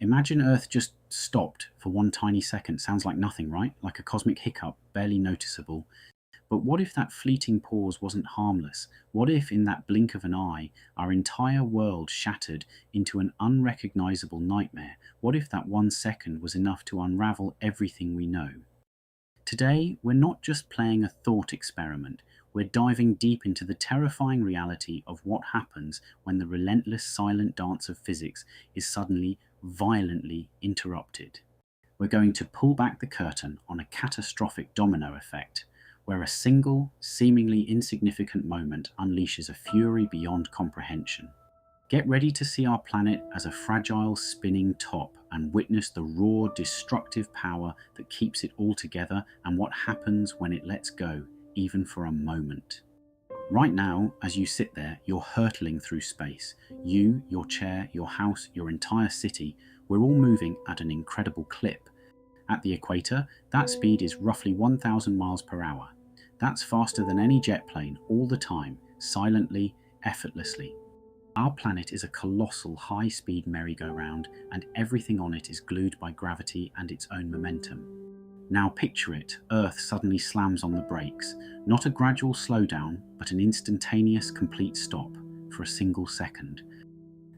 Imagine Earth just stopped for one tiny second. Sounds like nothing, right? Like a cosmic hiccup, barely noticeable. But what if that fleeting pause wasn't harmless? What if, in that blink of an eye, our entire world shattered into an unrecognizable nightmare? What if that 1 second was enough to unravel everything we know? Today, we're not just playing a thought experiment, we're diving deep into the terrifying reality of what happens when the relentless silent dance of physics is suddenly, violently interrupted. We're going to pull back the curtain on a catastrophic domino effect, where a single, seemingly insignificant moment unleashes a fury beyond comprehension. Get ready to see our planet as a fragile, spinning top and witness the raw, destructive power that keeps it all together and what happens when it lets go, even for a moment. Right now, as you sit there, you're hurtling through space. You, your chair, your house, your entire city, we're all moving at an incredible clip. At the equator, that speed is roughly 1,000 miles per hour. That's faster than any jet plane, all the time, silently, effortlessly. Our planet is a colossal high-speed merry-go-round, and everything on it is glued by gravity and its own momentum. Now picture it, Earth suddenly slams on the brakes. Not a gradual slowdown, but an instantaneous complete stop for a single second.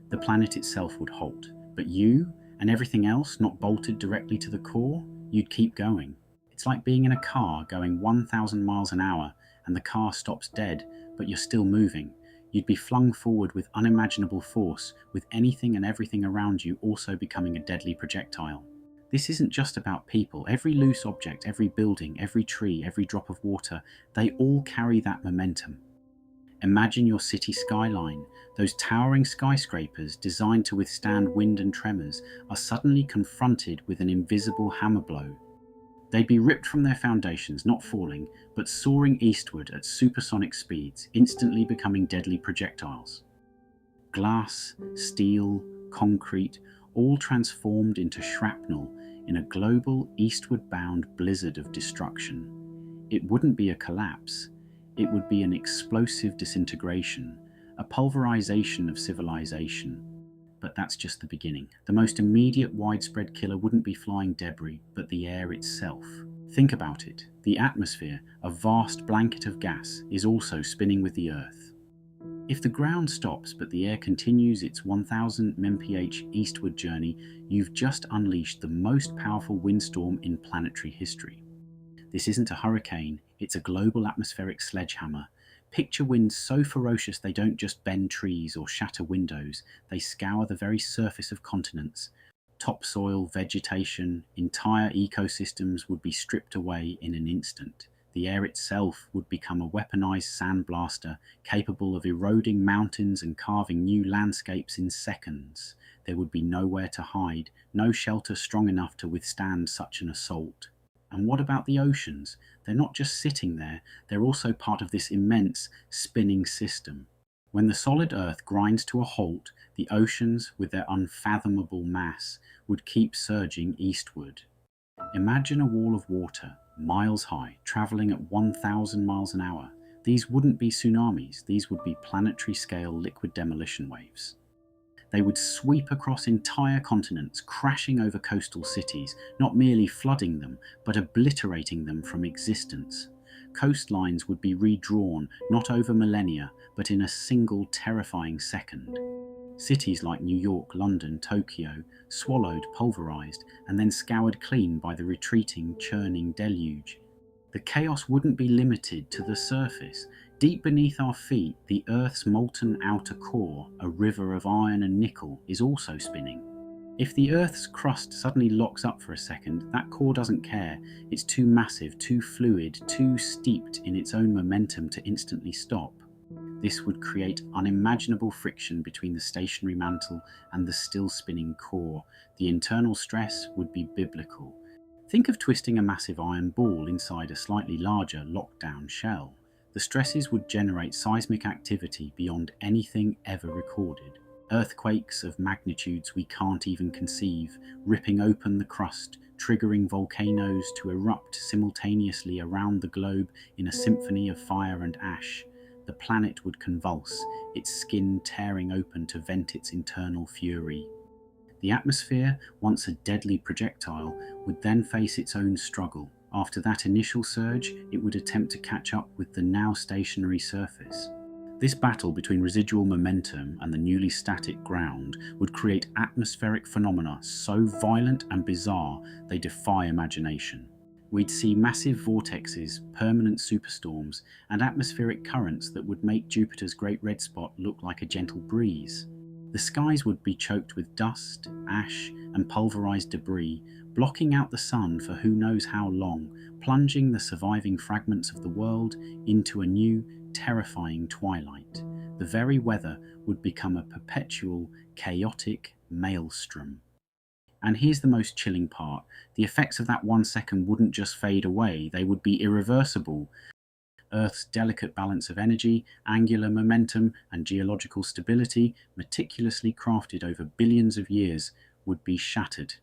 The planet itself would halt, but you and everything else not bolted directly to the core, you'd keep going. It's like being in a car going 1,000 miles an hour and the car stops dead, but you're still moving. You'd be flung forward with unimaginable force, with anything and everything around you also becoming a deadly projectile. This isn't just about people. Every loose object, every building, every tree, every drop of water, they all carry that momentum. Imagine your city skyline. Those towering skyscrapers designed to withstand wind and tremors are suddenly confronted with an invisible hammer blow. They'd be ripped from their foundations, not falling, but soaring eastward at supersonic speeds, instantly becoming deadly projectiles. Glass, steel, concrete, all transformed into shrapnel in a global eastward-bound blizzard of destruction. It wouldn't be a collapse. It would be an explosive disintegration, a pulverization of civilization. But that's just the beginning. The most immediate widespread killer wouldn't be flying debris, but the air itself. Think about it. The atmosphere, a vast blanket of gas, is also spinning with the Earth. If the ground stops but the air continues its 1000 mph eastward journey, you've just unleashed the most powerful windstorm in planetary history. This isn't a hurricane, it's a global atmospheric sledgehammer. Picture winds so ferocious they don't just bend trees or shatter windows, they scour the very surface of continents. Topsoil, vegetation, entire ecosystems would be stripped away in an instant. The air itself would become a weaponized sandblaster, capable of eroding mountains and carving new landscapes in seconds. There would be nowhere to hide, no shelter strong enough to withstand such an assault. And what about the oceans? They're not just sitting there, they're also part of this immense, spinning system. When the solid Earth grinds to a halt, the oceans, with their unfathomable mass, would keep surging eastward. Imagine a wall of water, miles high, travelling at 1,000 miles an hour. These wouldn't be tsunamis, these would be planetary-scale liquid demolition waves. They would sweep across entire continents, crashing over coastal cities, not merely flooding them, but obliterating them from existence. Coastlines would be redrawn, not over millennia, but in a single terrifying second. Cities like New York, London, Tokyo, swallowed, pulverized, and then scoured clean by the retreating, churning deluge. The chaos wouldn't be limited to the surface. Deep beneath our feet, the Earth's molten outer core, a river of iron and nickel, is also spinning. If the Earth's crust suddenly locks up for a second, that core doesn't care. It's too massive, too fluid, too steeped in its own momentum to instantly stop. This would create unimaginable friction between the stationary mantle and the still spinning core. The internal stress would be biblical. Think of twisting a massive iron ball inside a slightly larger locked-down shell. The stresses would generate seismic activity beyond anything ever recorded. Earthquakes of magnitudes we can't even conceive, ripping open the crust, triggering volcanoes to erupt simultaneously around the globe in a symphony of fire and ash. The planet would convulse, its skin tearing open to vent its internal fury. The atmosphere, once a deadly projectile, would then face its own struggle. After that initial surge, it would attempt to catch up with the now stationary surface. This battle between residual momentum and the newly static ground would create atmospheric phenomena so violent and bizarre they defy imagination. We'd see massive vortexes, permanent superstorms, and atmospheric currents that would make Jupiter's Great Red Spot look like a gentle breeze. The skies would be choked with dust, ash, and pulverized debris, blocking out the sun for who knows how long, plunging the surviving fragments of the world into a new, terrifying twilight. The very weather would become a perpetual, chaotic maelstrom. And here's the most chilling part. The effects of that 1 second wouldn't just fade away, they would be irreversible. Earth's delicate balance of energy, angular momentum, and geological stability, meticulously crafted over billions of years, would be shattered.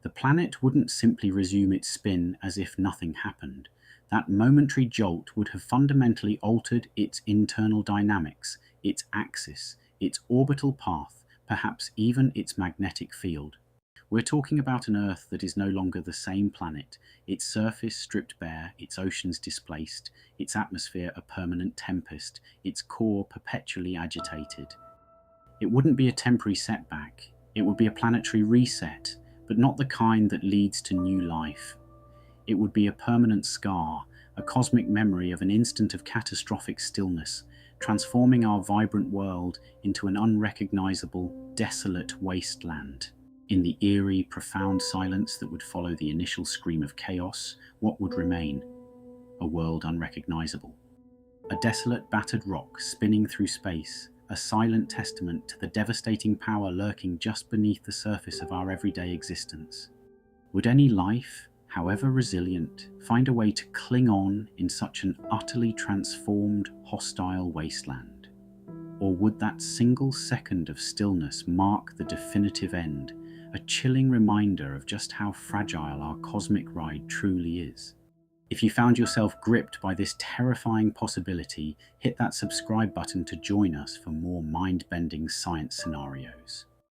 The planet wouldn't simply resume its spin as if nothing happened. That momentary jolt would have fundamentally altered its internal dynamics, its axis, its orbital path, perhaps even its magnetic field. We're talking about an Earth that is no longer the same planet, its surface stripped bare, its oceans displaced, its atmosphere a permanent tempest, its core perpetually agitated. It wouldn't be a temporary setback, it would be a planetary reset, but not the kind that leads to new life. It would be a permanent scar, a cosmic memory of an instant of catastrophic stillness, transforming our vibrant world into an unrecognizable, desolate wasteland. In the eerie, profound silence that would follow the initial scream of chaos, what would remain? A world unrecognizable. A desolate, battered rock spinning through space, a silent testament to the devastating power lurking just beneath the surface of our everyday existence. Would any life, however resilient, find a way to cling on in such an utterly transformed, hostile wasteland? Or would that single second of stillness mark the definitive end, a chilling reminder of just how fragile our cosmic ride truly is? If you found yourself gripped by this terrifying possibility, hit that subscribe button to join us for more mind-bending science scenarios.